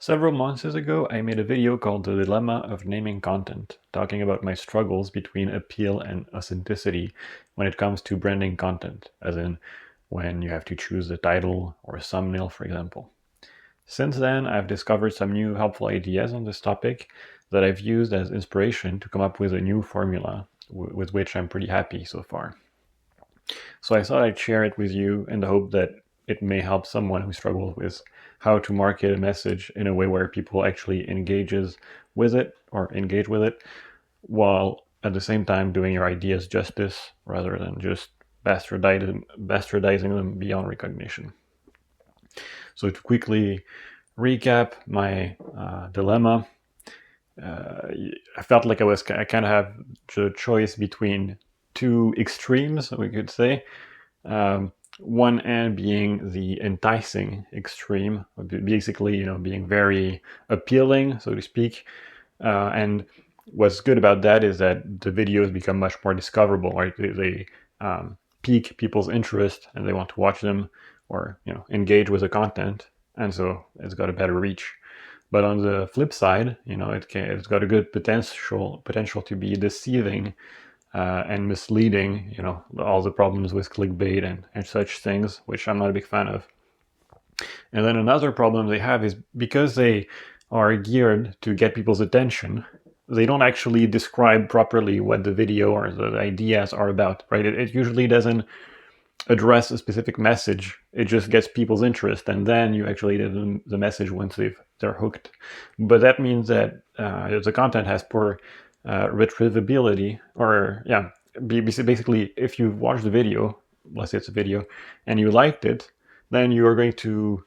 Several months ago, I made a video called The Dilemma of Naming Content, talking about my struggles between appeal and authenticity when it comes to branding content, as in when you have to choose a title or a thumbnail, for example. Since then, I've discovered some new helpful ideas on this topic that I've used as inspiration to come up with a new formula with which I'm pretty happy so far. So I thought I'd share it with you in the hope that it may help someone who struggles with how to market a message in a way where people actually engage with it, while at the same time doing your ideas justice rather than just bastardizing them beyond recognition. So to quickly recap my dilemma, I felt like I kind of have the choice between two extremes, we could say. One end being the enticing extreme, basically, being very appealing, so to speak. And what's good about that is that the videos become much more discoverable, right? They pique people's interest and they want to watch them or engage with the content, and so it's got a better reach. But on the flip side, it's got a good potential to be deceiving and misleading, all the problems with clickbait and such things, which I'm not a big fan of. And then another problem they have is because they are geared to get people's attention, they don't actually describe properly what the video or the ideas are about, right? It usually doesn't address a specific message. It just gets people's interest, and then you actually get the message once they're hooked. But that means that the content has poor retrievability, or basically, if you watch the video, let's say it's a video, and you liked it, then you are going to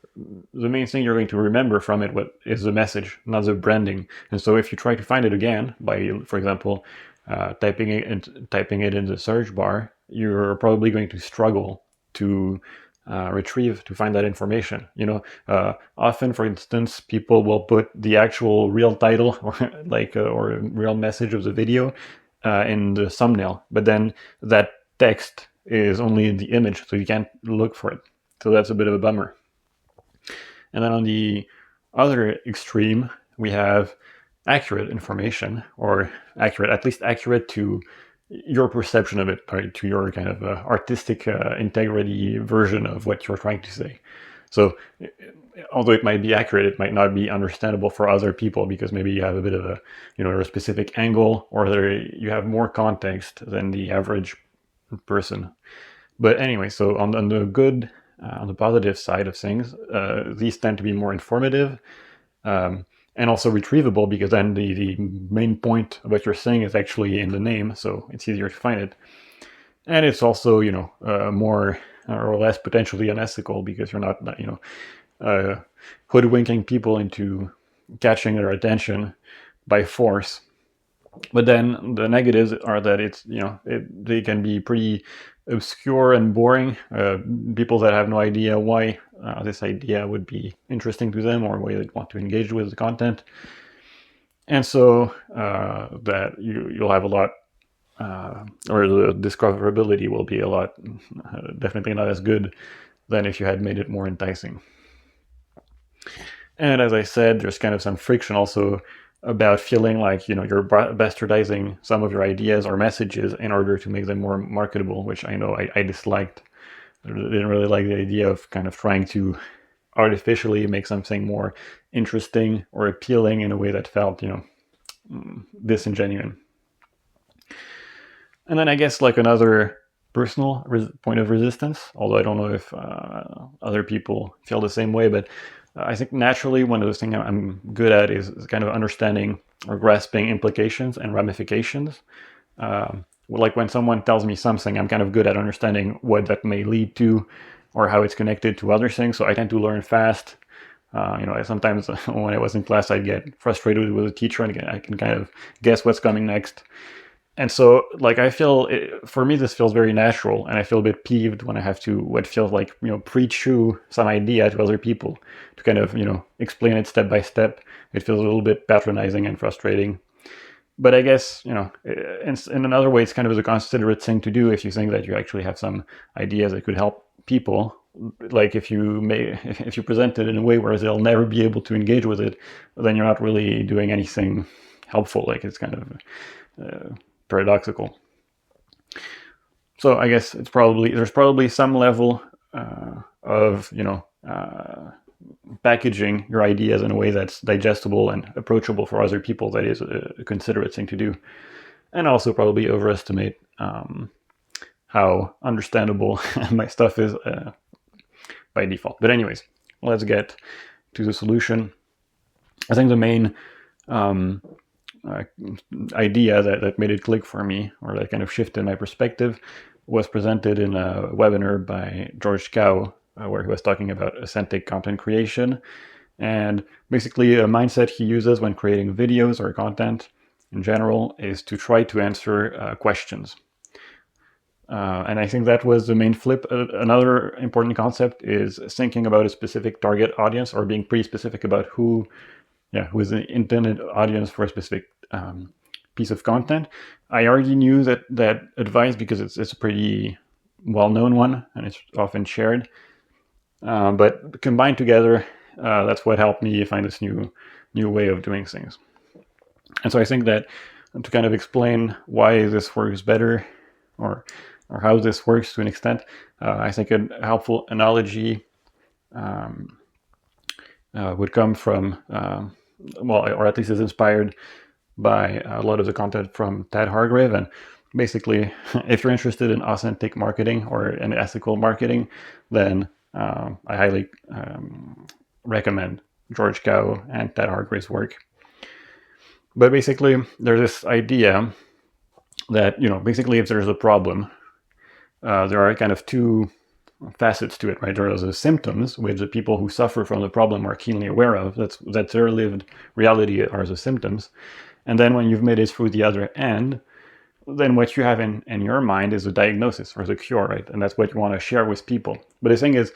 the main thing you're going to remember from it is the message, not the branding. And so if you try to find it again by, for example, typing it in the search bar, you're probably going to struggle to find that information. Often, for instance, people will put the actual real title or real message of the video in the thumbnail, but then that text is only in the image, so you can't look for it. So that's a bit of a bummer. And then on the other extreme, we have accurate information, or at least accurate to your perception of it, right, to your kind of artistic integrity version of what you're trying to say. So although it might be accurate, it might not be understandable for other people because maybe you have a bit of a specific angle, or you have more context than the average person. But anyway, so on the positive side of things, these tend to be more informative and also retrievable, because then the main point of what you're saying is actually in the name, so it's easier to find it. And it's also, more or less potentially unethical, because you're not hoodwinking people into catching their attention by force. But then the negatives are that they can be pretty obscure and boring. People that have no idea why this idea would be interesting to them, or why they'd want to engage with the content. And so that you'll have a lot, or the discoverability will be a lot, definitely not as good than if you had made it more enticing. And as I said, there's kind of some friction also about feeling like you're bastardizing some of your ideas or messages in order to make them more marketable, which I know I disliked. I didn't really like the idea of kind of trying to artificially make something more interesting or appealing in a way that felt disingenuous. And then I guess like another personal point of resistance, although I don't know if other people feel the same way, but I think naturally one of the things I'm good at is kind of understanding or grasping implications and ramifications. Like when someone tells me something, I'm kind of good at understanding what that may lead to or how it's connected to other things. So I tend to learn fast. Sometimes when I was in class, I'd get frustrated with a teacher and I can kind of guess what's coming next. And so, I feel, for me, this feels very natural, and I feel a bit peeved when I have to, what feels like, pre-chew some idea to other people to kind of, explain it step by step. It feels a little bit patronizing and frustrating. But I guess, in another way, it's kind of a considerate thing to do if you think that you actually have some ideas that could help people, like if you present it in a way where they'll never be able to engage with it, then you're not really doing anything helpful. Like it's kind of paradoxical. So I guess there's probably some level of packaging your ideas in a way that's digestible and approachable for other people. That is a considerate thing to do, and also probably overestimate how understandable my stuff is by default. But anyways, let's get to the solution. I think the main idea that made it click for me, or that kind of shifted my perspective, was presented in a webinar by George Cao, where he was talking about authentic content creation. And basically a mindset he uses when creating videos or content in general is to try to answer questions. And I think that was the main flip. Another important concept is thinking about a specific target audience, or being pretty specific about who is the intended audience for a specific piece of content. I already knew that advice because it's a pretty well-known one and it's often shared. But combined together, that's what helped me find this new way of doing things. And so I think that to kind of explain why this works better, or how this works to an extent, I think a helpful analogy would come from, or at least is inspired by a lot of the content from Ted Hargrave. And basically, if you're interested in authentic marketing or in ethical marketing, then I highly recommend George Cao and Ted Hargrave's work. But basically, there's this idea that, basically if there's a problem, there are kind of two facets to it, right? There are the symptoms, which the people who suffer from the problem are keenly aware of. That's their lived reality, are the symptoms. And then when you've made it through the other end, then what you have in your mind is a diagnosis or the cure, right? And that's what you want to share with people. But the thing is,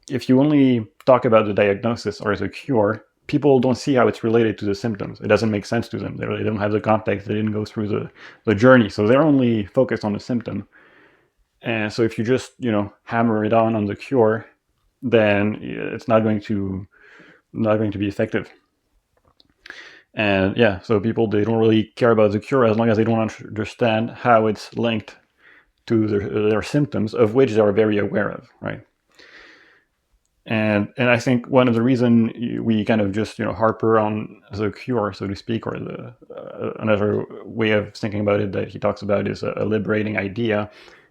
if you only talk about the diagnosis or the cure, people don't see how it's related to the symptoms. It doesn't make sense to them. They don't have the context. They didn't go through the journey. So they're only focused on the symptom. And so if you just, hammer it on the cure, then it's not going to be effective. And so people, they don't really care about the cure as long as they don't understand how it's linked to their symptoms, of which they are very aware of, right? And I think one of the reason we kind of just harper on the cure, so to speak, or another way of thinking about it that he talks about is a liberating idea,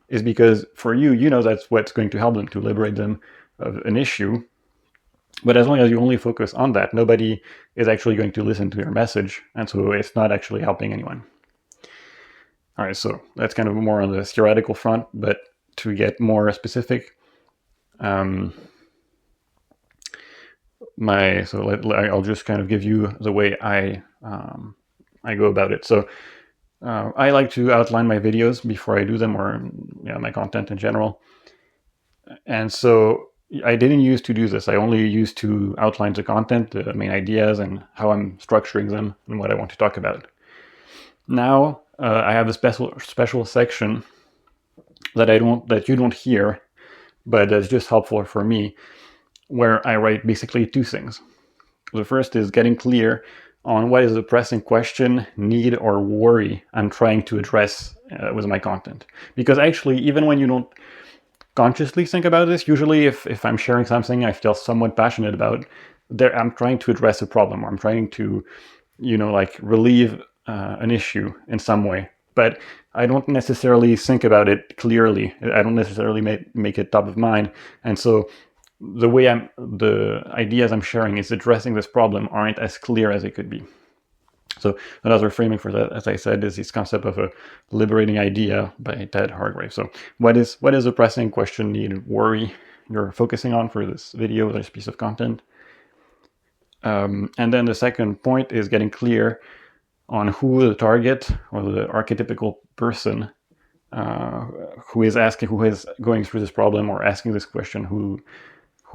is because for you, that's what's going to help them, to liberate them of an issue. But as long as you only focus on that, nobody is actually going to listen to your message, and so it's not actually helping anyone. All right, so that's kind of more on the theoretical front, but to get more specific, I'll just kind of give you the way I go about it. So I like to outline my videos before I do them, or my content in general. And so I didn't used to do this. I only used to outline the content, the main ideas, and how I'm structuring them and what I want to talk about. Now I have a special section that you don't hear, but that's just helpful for me, where I write basically two things. The first is getting clear on what is the pressing question, need, or worry I'm trying to address with my content. Because actually, even when you don't consciously think about this, usually if I'm sharing something I feel somewhat passionate about, I'm trying to address a problem, or I'm trying to, relieve an issue in some way. But I don't necessarily think about it clearly. I don't necessarily make it top of mind. And so the ideas I'm sharing is addressing this problem aren't as clear as it could be. So another framing for that, as I said, is this concept of a liberating idea by Ted Hargrave. So what is a pressing question, need, worry you're focusing on for this video, this piece of content? And then the second point is getting clear on who the target or the archetypical person who is going through this problem or asking this question, who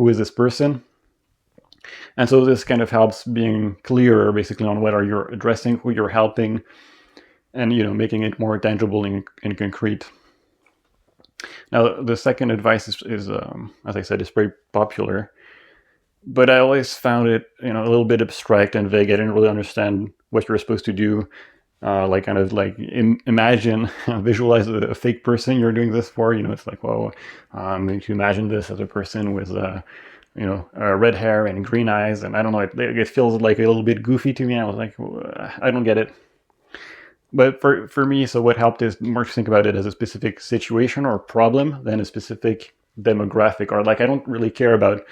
is this person? And so this kind of helps being clearer basically on what are you addressing, who you're helping, and making it more tangible and concrete. Now, the second advice is as I said, is very popular, but I always found it, a little bit abstract and vague. I didn't really understand what you're supposed to do. Like kind of like imagine, visualize a fake person you're doing this for. It's like, well, I'm going to imagine this as a person with, red hair and green eyes, and I don't know. It feels like a little bit goofy to me. I was like, I don't get it. But for me, so what helped is more to think about it as a specific situation or problem than a specific demographic, or like I don't really care about,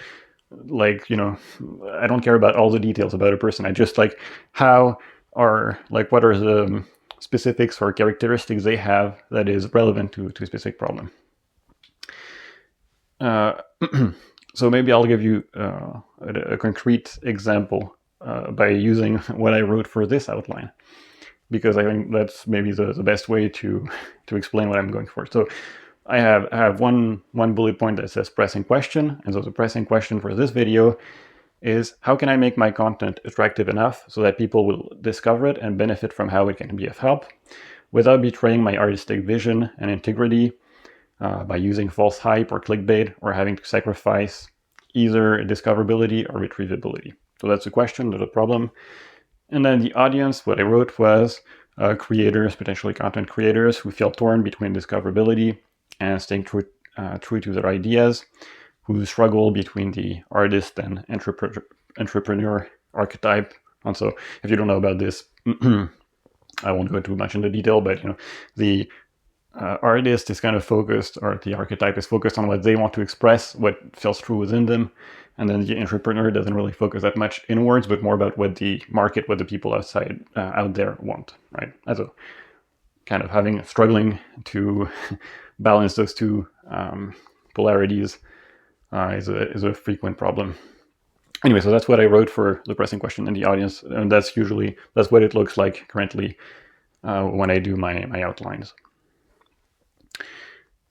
like, I don't care about all the details about a person. I just like how are, like, what are the specifics or characteristics they have that is relevant to a specific problem. So maybe I'll give you a concrete example by using what I wrote for this outline, because I think that's maybe the best way to explain what I'm going for. So I have one bullet point that says pressing question, and so the pressing question for this video is, how can I make my content attractive enough so that people will discover it and benefit from how it can be of help, without betraying my artistic vision and integrity by using false hype or clickbait, or having to sacrifice either discoverability or retrievability. So that's the question, that's the problem. And then the audience, what I wrote was creators, potentially content creators, who feel torn between discoverability and staying true to their ideas, who struggle between the artist and entrepreneur archetype. And so if you don't know about this, I won't go too much into detail, but the artist is kind of focused, or the archetype is focused on what they want to express, what feels true within them. And then the entrepreneur doesn't really focus that much inwards, but more about what the market, what the people outside, out there want, right? As a kind of struggling to balance those two polarities is a frequent problem. Anyway, so that's what I wrote for the pressing question in the audience, and that's what it looks like currently when I do my outlines.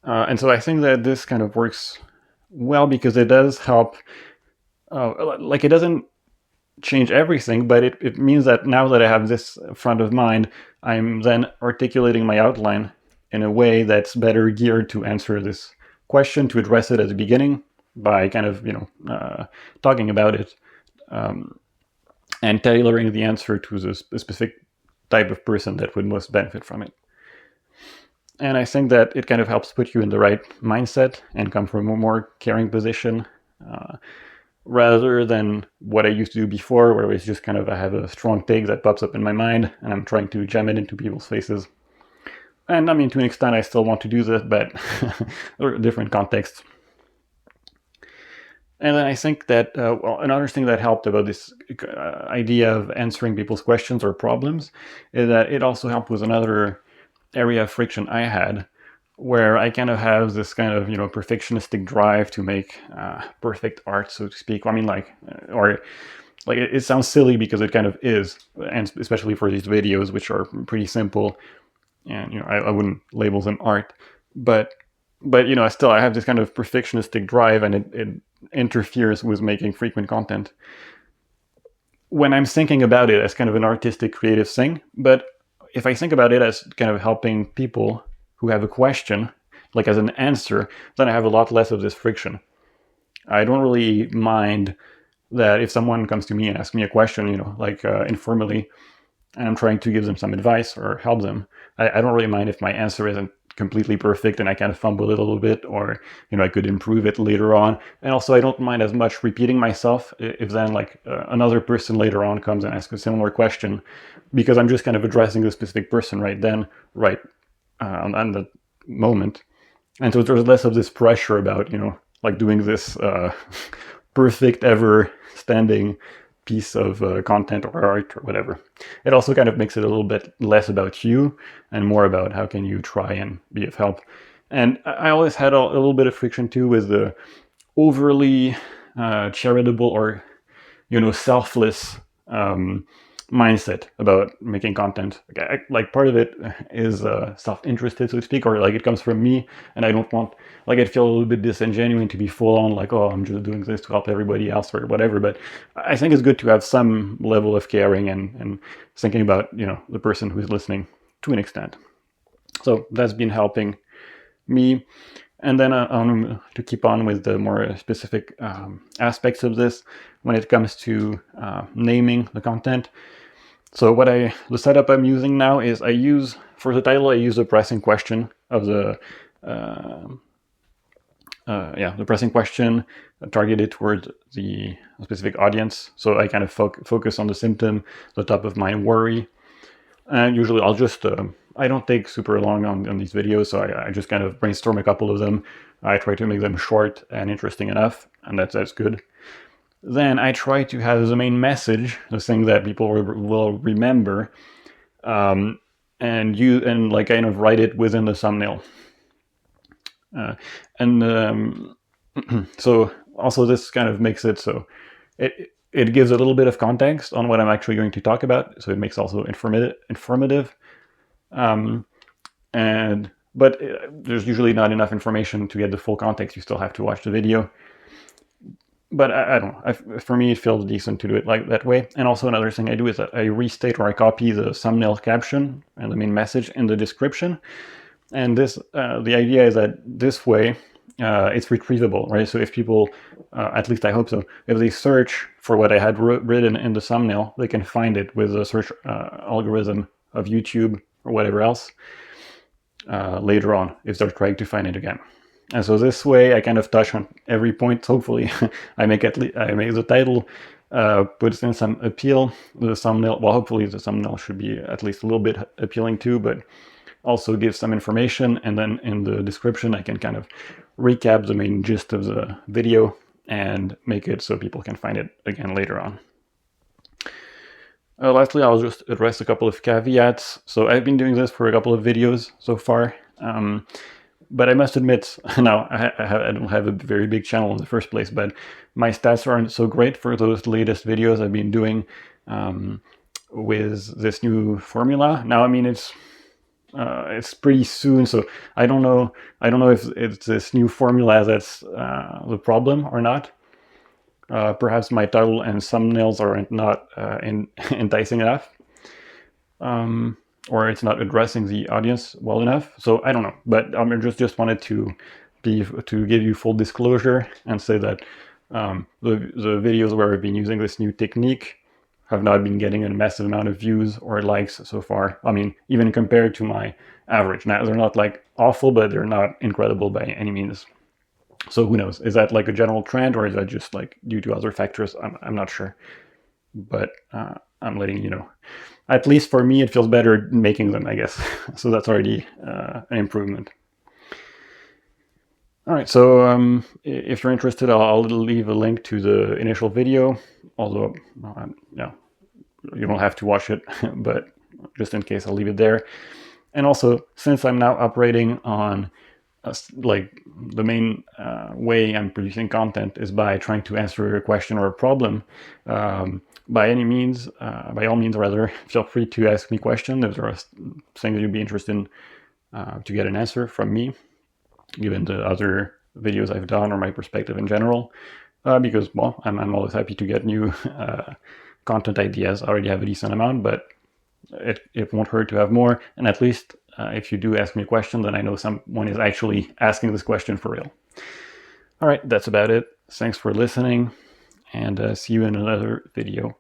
And so I think that this kind of works well because it does help. Like, it doesn't change everything, but it means that now that I have this front of mind, I'm then articulating my outline in a way that's better geared to answer this question, to address it at the beginning by kind of, talking about it, and tailoring the answer to the specific type of person that would most benefit from it. And I think that it kind of helps put you in the right mindset and come from a more caring position, rather than what I used to do before, where it's just kind of, I have a strong take that pops up in my mind and I'm trying to jam it into people's faces. And I mean, to an extent, I still want to do this, but different contexts. And then I think that, another thing that helped about this idea of answering people's questions or problems is that it also helped with another area of friction I had, where I kind of have this kind of, perfectionistic drive to make perfect art, so to speak. I mean, it sounds silly because it kind of is, and especially for these videos, which are pretty simple, and I wouldn't label them art, but still I have this kind of perfectionistic drive, and it interferes with making frequent content when I'm thinking about it as kind of an artistic, creative thing. But if I think about it as kind of helping people who have a question, like as an answer, then I have a lot less of this friction. I don't really mind that if someone comes to me and asks me a question, informally, and I'm trying to give them some advice or help them, I don't really mind if my answer isn't completely perfect and I kind of fumble it a little bit, or I could improve it later on. And also I don't mind as much repeating myself if then another person later on comes and asks a similar question, because I'm just kind of addressing the specific person right then, right on the moment. And so there's less of this pressure about doing this perfect, ever standing piece of content or art or whatever. It also kind of makes it a little bit less about you and more about how can you try and be of help. And I always had a little bit of friction too with the overly charitable or selfless mindset about making content. Like part of it is self-interested, so to speak, or it comes from me, and I don't want, I feel a little bit disingenuous to be full on oh, I'm just doing this to help everybody else or whatever. But I think it's good to have some level of caring and thinking about the person who's listening to an extent. So that's been helping me. And then to keep on with the more specific aspects of this when it comes to naming the content. So the setup I'm using now is for the title, I use the pressing question of the pressing question targeted towards the specific audience. So I kind of focus on the symptom, the top of mind worry. And usually I'll just, I don't take super long on these videos, so I just kind of brainstorm a couple of them. I try to make them short and interesting enough, and that's good. Then I try to have the main message, the thing that people will remember, and like kind of write it within the thumbnail. So also this kind of makes it so it gives a little bit of context on what I'm actually going to talk about, so it makes also informative. But there's usually not enough information to get the full context. You still have to watch the video. But I don't know. For me, it feels decent to do it like that way. And also another thing I do is that I restate or I copy the thumbnail caption and the main message in the description. And this, the idea is that this way, it's retrievable, right? So if people, at least I hope so, if they search for what I had written in the thumbnail, they can find it with the search algorithm of YouTube or whatever else later on if they're trying to find it again. And so this way I kind of touch on every point. Hopefully I make the title puts in some appeal. The thumbnail, well, hopefully the thumbnail should be at least a little bit appealing too, but also gives some information. And then in the description I can kind of recap the main gist of the video and make it so people can find it again later on. Lastly, I'll just address a couple of caveats. So I've been doing this for a couple of videos so far. But I must admit, now I don't have a very big channel in the first place, but my stats aren't so great for those latest videos I've been doing with this new formula. Now, I mean, it's pretty soon, so I don't know if it's this new formula that's the problem or not. Perhaps my title and thumbnails are not enticing enough. Or it's not addressing the audience well enough. So I don't know, but I just wanted to give you full disclosure and say that the videos where I've been using this new technique have not been getting a massive amount of views or likes so far. I mean, even compared to my average. Now, they're not like awful, but they're not incredible by any means. So who knows? Is that like a general trend, or is that just like due to other factors? I'm not sure, but I'm letting you know. At least for me, it feels better making them, I guess. So that's already an improvement. All right, so if you're interested, I'll leave a link to the initial video, although, yeah, you don't have to watch it, but just in case, I'll leave it there. And also, since I'm now operating on like the main way I'm producing content is by trying to answer a question or a problem, by all means, rather, feel free to ask me questions if there are things you'd be interested in to get an answer from me, given the other videos I've done or my perspective in general, because, well, I'm always happy to get new content ideas. I already have a decent amount, but it won't hurt to have more, and at least if you do ask me a question, then I know someone is actually asking this question for real. All right, that's about it. Thanks for listening, and see you in another video.